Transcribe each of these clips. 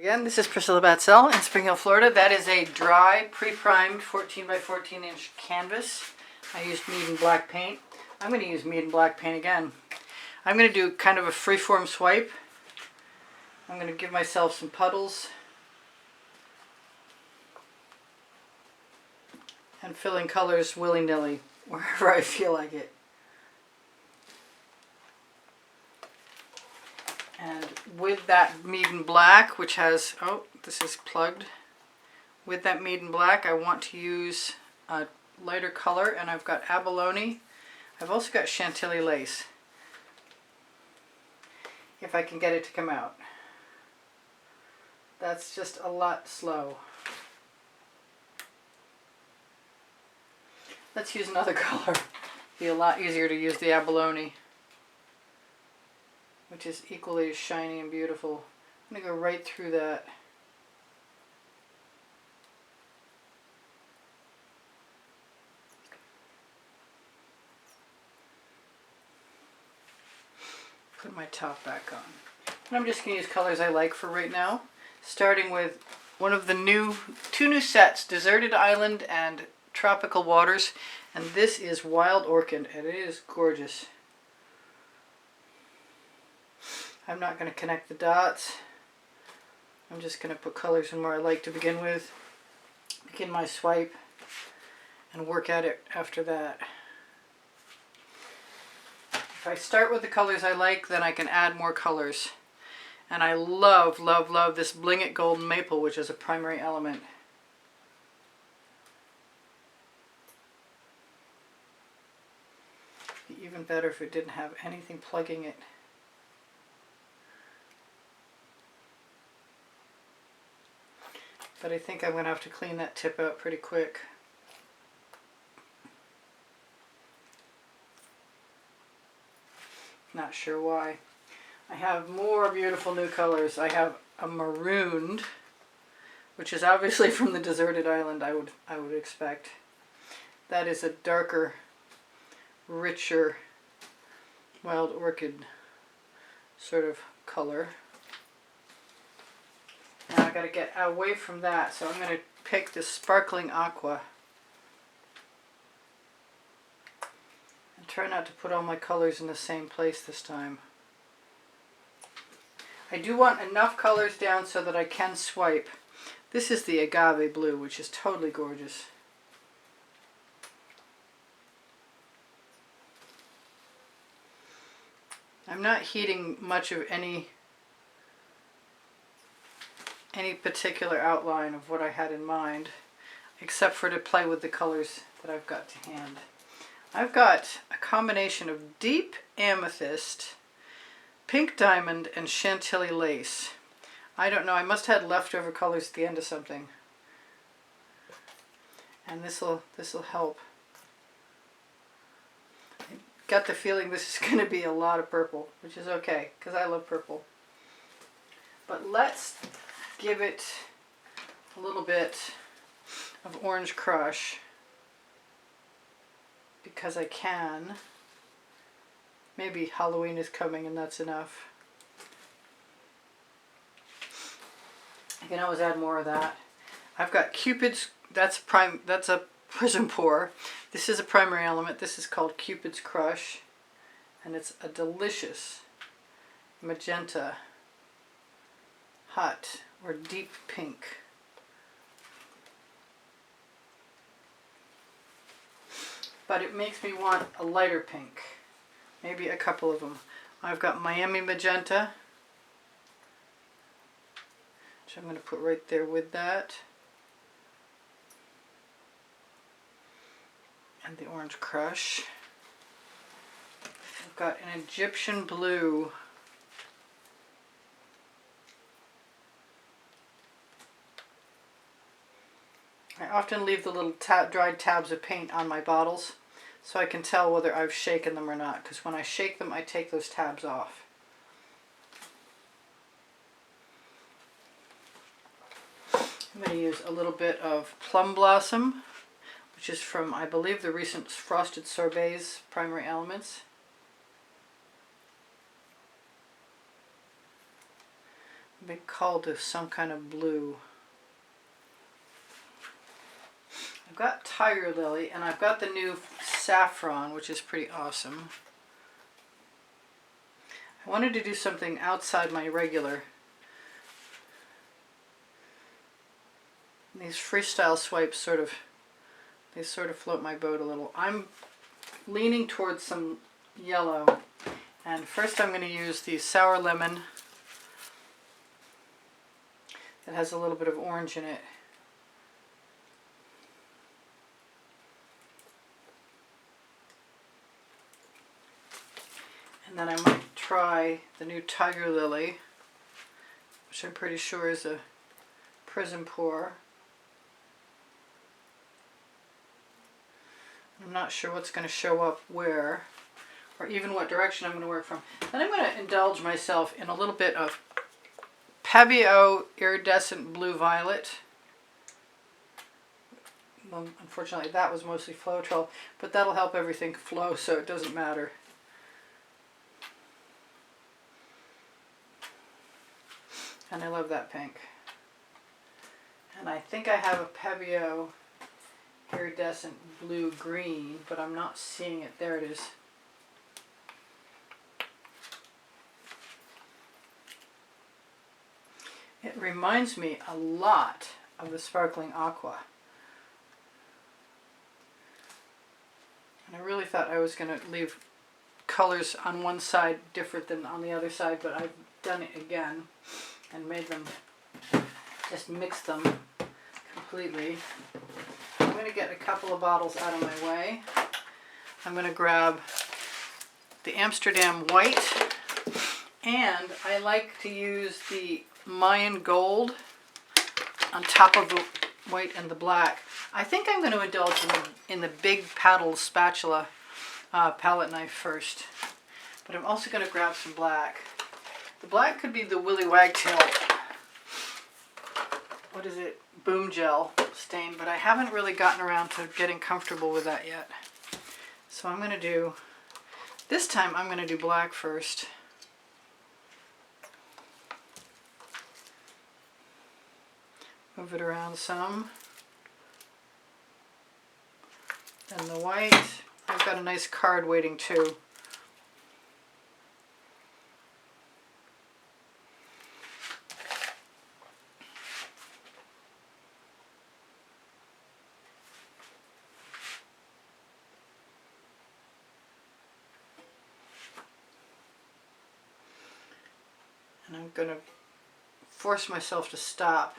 Again, this is Priscilla Batzel in Spring Hill, Florida. That is a dry, pre-primed 14 by 14 inch canvas. I used Meeden Black paint. I'm going to use Meeden Black paint again. I'm going to do kind of a freeform swipe. I'm going to give myself some puddles and fill in colors willy-nilly wherever I feel like it. And with that Meeden Black, which has, oh, this is plugged. With that Meeden Black, I want to use a lighter color, and I've got Abaloni. I've also got Chantilly lace, if I can get it to come out. That's just a lot slow. Let's use another color. Be a lot easier to use the Abaloni, which is equally as shiny and beautiful. I'm going to go right through that. Put my top back on. And I'm just going to use colors I like for right now, starting with one of the two new sets, Deserted Island and Tropical Waters, and this is Wild Orchid, and it is gorgeous. I'm not going to connect the dots. I'm just going to put colors in where I like to begin with, begin my swipe, and work at it after that. If I start with the colors I like, then I can add more colors. And I love, love, love this Blingit Golden Maple, which is a primary element. It'd be even better if it didn't have anything plugging it. But I think I'm going to have to clean that tip out pretty quick. Not sure why. I have more beautiful new colors. I have a marooned, which is obviously from the Deserted Island, I would expect. That is a darker, richer, wild orchid sort of color. Now I've got to get away from that, so I'm going to pick this Sparkling Aqua. And try not to put all my colors in the same place this time. I do want enough colors down so that I can swipe. This is the Agave blue, which is totally gorgeous. I'm not heating much of any particular outline of what I had in mind, except for to play with the colors that I've got to hand. I've got a combination of deep amethyst, pink diamond, and Chantilly lace. I don't know, I must have had leftover colors at the end of something. And this'll help. I got the feeling this is going to be a lot of purple, which is okay, because I love purple. But let's give it a little bit of Orange Crush, because I can. Maybe Halloween is coming and that's enough. I can always add more of that. I've got Cupids, that's a Prizm Pour. This is a primary element. This is called Cupid's Crush, and it's a delicious magenta, hot, or deep pink. But it makes me want a lighter pink. Maybe a couple of them. I've got Miami Magenta, which I'm going to put right there with that. And the Orange Crush. I've got an Egyptian Blue. I often leave the little dried tabs of paint on my bottles so I can tell whether I've shaken them or not, because when I shake them I take those tabs off. I'm going to use a little bit of Plum Blossom, which is from, I believe, the recent Frosted Sorbets Primary Elements. they called this some kind of blue. I've got Tiger Lily, and I've got the new Saffron, which is pretty awesome. I wanted to do something outside my regular. These freestyle swipes sort of float my boat a little. I'm leaning towards some yellow, and first I'm going to use the Sour Lemon that has a little bit of orange in it. And then I might try the new Tiger Lily, which I'm pretty sure is a Prizm Pour. I'm not sure what's going to show up where, or even what direction I'm going to work from. Then I'm going to indulge myself in a little bit of Pebeo Iridescent Blue Violet. Well, unfortunately that was mostly Floetrol, but that'll help everything flow, so it doesn't matter. And I love that pink. And I think I have a Pebeo Iridescent Blue Green, but I'm not seeing it. There it is. It reminds me a lot of the Sparkling Aqua. And I really thought I was going to leave colors on one side different than on the other side, but I've done it again and made them, just mix them completely. I'm going to get a couple of bottles out of my way. I'm going to grab the Amsterdam White, and I like to use the Mayan Gold on top of the white and the black. I think I'm going to indulge in the big paddle spatula palette knife first, but I'm also going to grab some black. The black could be the Willy Wagtail, what is it, Boom Gel stain, but I haven't really gotten around to getting comfortable with that yet. So I'm going to do, this time I'm going to do black first. Move it around some. Then the white. I've got a nice card waiting too. And I'm going to force myself to stop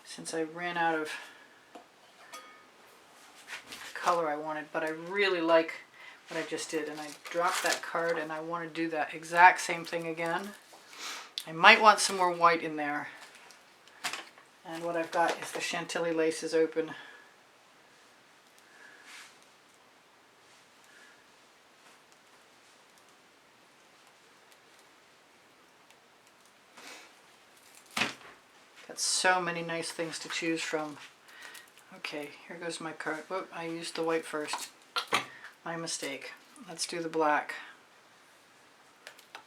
since I ran out of color I wanted, but I really like what I just did, and I dropped that card and I want to do that exact same thing again. I might want some more white in there, and what I've got is the Chantilly laces open. Got so many nice things to choose from. Okay, here goes my card. Whoop, I used the white first. My mistake. Let's do the black.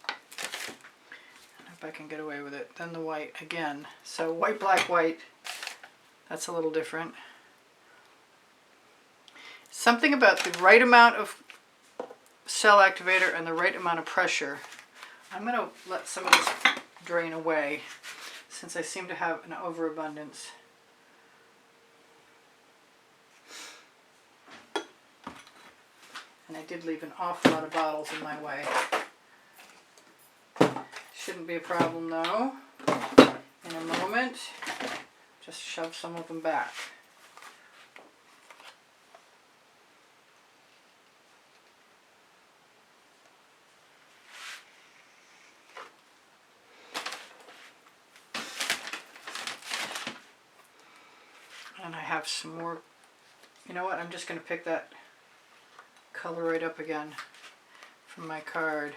And if I can get away with it. Then the white again. So white, black, white. That's a little different. Something about the right amount of cell activator and the right amount of pressure. I'm going to let some of this drain away, since I seem to have an overabundance. And I did leave an awful lot of bottles in my way. Shouldn't be a problem though. In a moment, just shove some of them back. And I have some more. You know what? I'm just going to pick that color right up again from my card.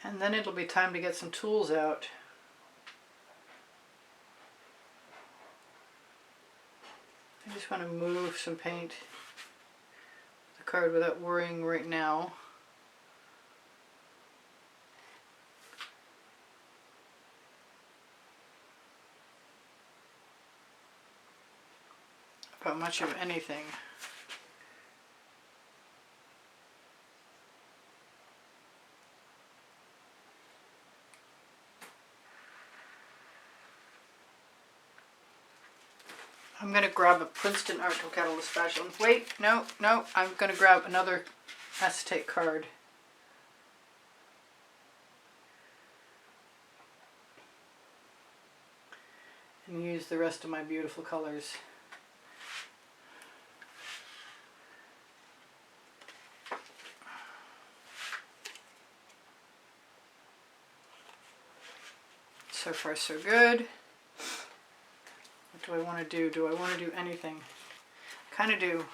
And then it'll be time to get some tools out. I just want to move some paint the card without worrying right now. About much of anything. I'm going to grab a Princeton Art Catalyst Special. Wait, no, I'm going to grab another acetate card. And use the rest of my beautiful colors. So far so good. What do I want to do? Do I want to do anything? Kind of do.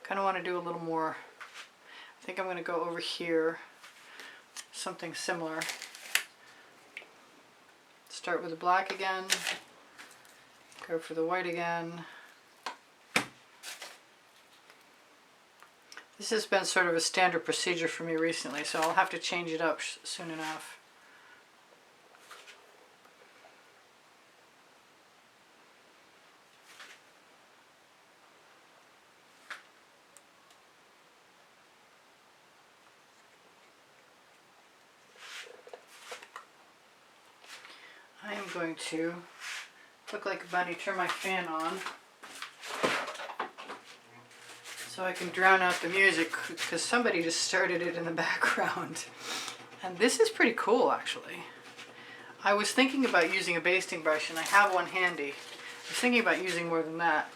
Kind of want to do a little more. I think I'm going to go over here. Something similar. Start with the black again. Go for the white again. This has been sort of a standard procedure for me recently, so I'll have to change it up soon enough. I am going to look like a bunny, turn my fan on so I can drown out the music because somebody just started it in the background. And this is pretty cool actually. I was thinking about using a basting brush and I have one handy. I was thinking about using more than that.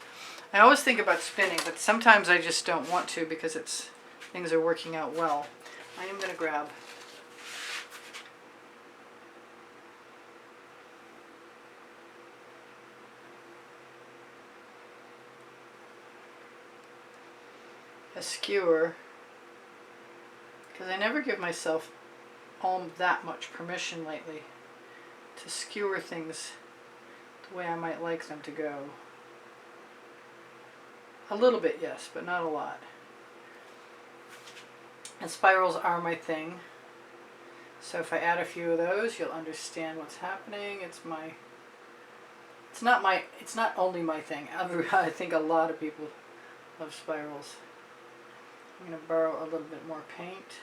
I always think about spinning, but sometimes I just don't want to because things are working out well. I am going to grab a skewer, because I never give myself all that much permission lately to skewer things the way I might like them to go. A little bit, yes, but not a lot. And spirals are my thing, so if I add a few of those you'll understand what's happening. It's not only my thing. I think a lot of people love spirals. I'm going to borrow a little bit more paint.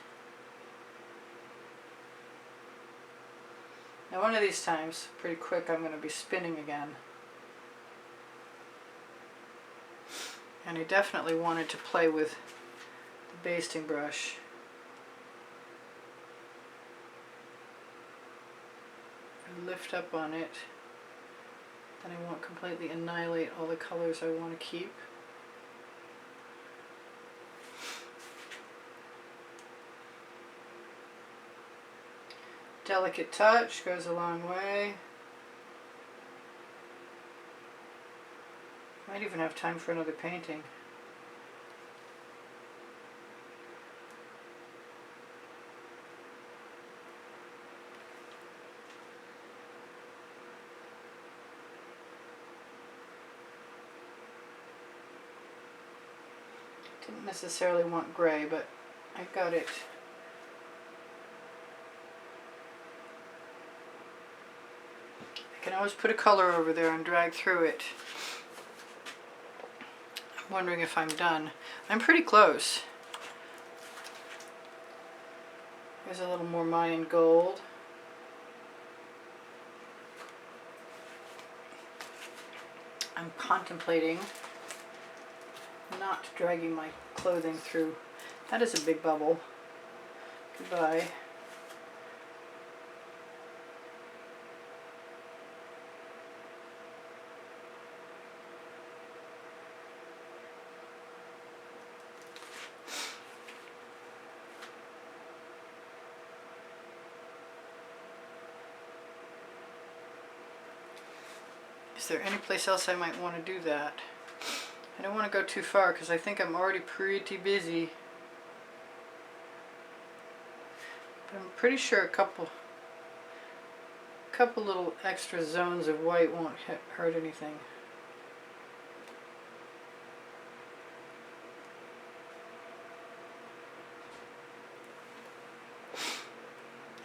Now one of these times, pretty quick, I'm going to be spinning again. And I definitely wanted to play with the basting brush. And lift up on it. Then I won't completely annihilate all the colors I want to keep. Delicate touch goes a long way. Might even have time for another painting. Didn't necessarily want gray, but I got it. I can always put a color over there and drag through it. I'm wondering if I'm done. I'm pretty close. There's a little more Mayan gold. I'm contemplating not dragging my clothing through. That is a big bubble. Goodbye. Is there any place else I might want to do that? I don't want to go too far because I think I'm already pretty busy. But I'm pretty sure a couple little extra zones of white won't hurt anything.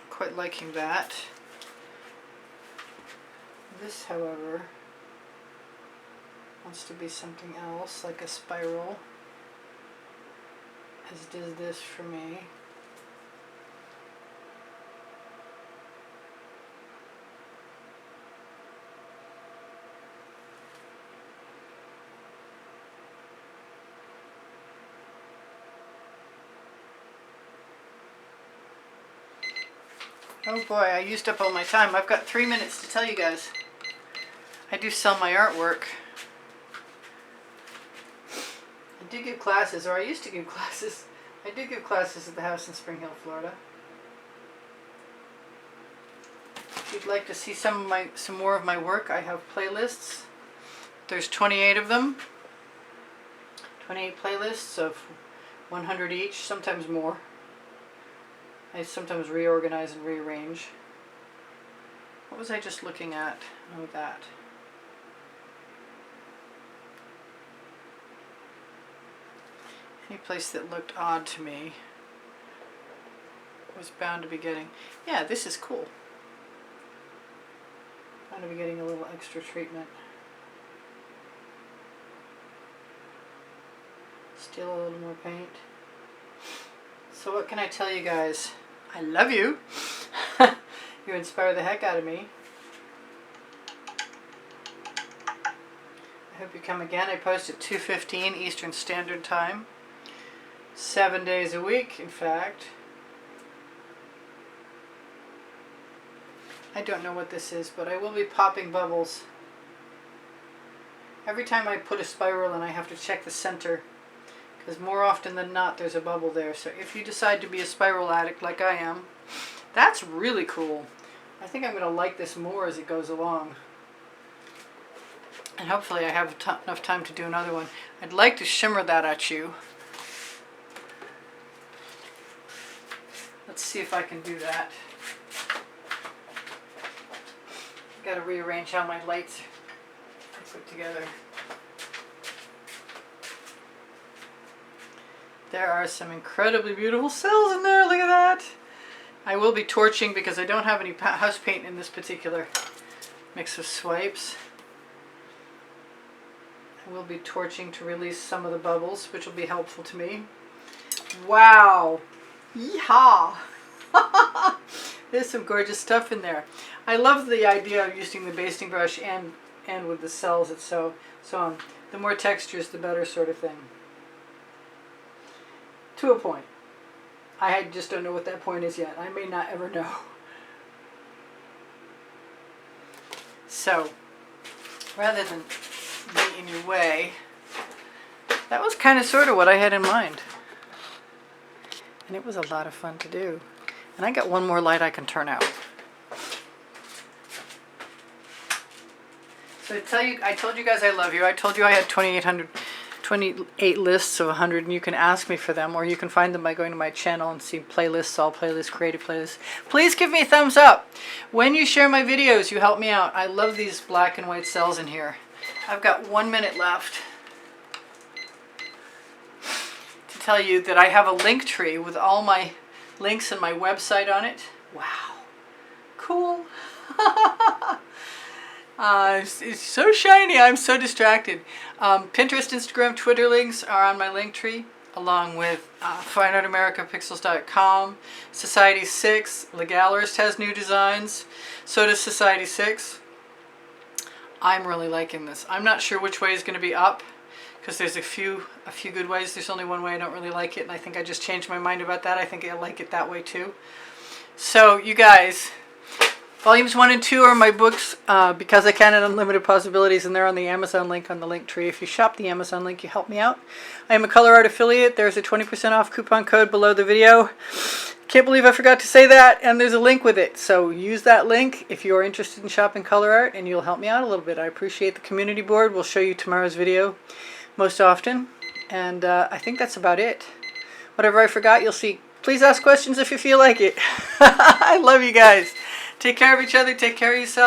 Quite liking that. This, however, wants to be something else, like a spiral, as does this for me. Oh boy, I used up all my time. I've got 3 minutes to tell you guys. I do sell my artwork. I do give classes, or I used to give classes. I do give classes at the house in Spring Hill, Florida. If you'd like to see some more of my work, I have playlists. There's 28 of them. 28 playlists of 100 each, sometimes more. I sometimes reorganize and rearrange. What was I just looking at? Oh, that. Any place that looked odd to me was bound to be getting... Yeah, this is cool. Bound to be getting a little extra treatment. Steal a little more paint. So what can I tell you guys? I love you. You inspire the heck out of me. I hope you come again. I post at 2:15 Eastern Standard Time. 7 days a week, in fact. I don't know what this is, but I will be popping bubbles. Every time I put a spiral in, I have to check the center, because more often than not there's a bubble there. So if you decide to be a spiral addict like I am, that's really cool. I think I'm going to like this more as it goes along. And hopefully I have enough time to do another one. I'd like to shimmer that at you. Let's see if I can do that. I've got to rearrange how my lights are put together. There are some incredibly beautiful cells in there. Look at that. I will be torching because I don't have any house paint in this particular mix of swipes. I will be torching to release some of the bubbles, which will be helpful to me. Wow. Yeehaw. There's some gorgeous stuff in there. I love the idea of using the basting brush and with the cells. It's so the more textures, the better sort of thing. To a point. I just don't know what that point is yet. I may not ever know. So, rather than be in your way, that was kind of sort of what I had in mind. And it was a lot of fun to do. And I got one more light I can turn out. So I told you guys I love you. I told you I had 28 lists of 100, and you can ask me for them, or you can find them by going to my channel and see playlists, all playlists, creative playlists. Please give me a thumbs up. When you share my videos, you help me out. I love these black and white cells in here. I've got 1 minute left to tell you that I have a link tree with all my links and my website on it. Wow. Cool. It's so shiny. I'm so distracted. Pinterest, Instagram, Twitter links are on my link tree, along with Fine Art America, Pixels.com, Society 6. Legalist has new designs. So does Society 6. I'm really liking this. I'm not sure which way is going to be up, because there's a few good ways. There's only one way I don't really like it, and I think I just changed my mind about that. I think I like it that way too. So you guys, Volumes 1 and 2 are my books, Because I Can and Unlimited Possibilities, and they're on the Amazon link on the link tree. If you shop the Amazon link, you help me out. I am a Colour Arte affiliate. There's a 20% off coupon code below the video. Can't believe I forgot to say that, and there's a link with it. So use that link if you're interested in shopping Colour Arte, and you'll help me out a little bit. I appreciate the community board. We'll show you tomorrow's video most often. And I think that's about it. Whatever I forgot, you'll see Please ask questions if you feel like it. I love you guys. Take care of each other. Take care of yourself.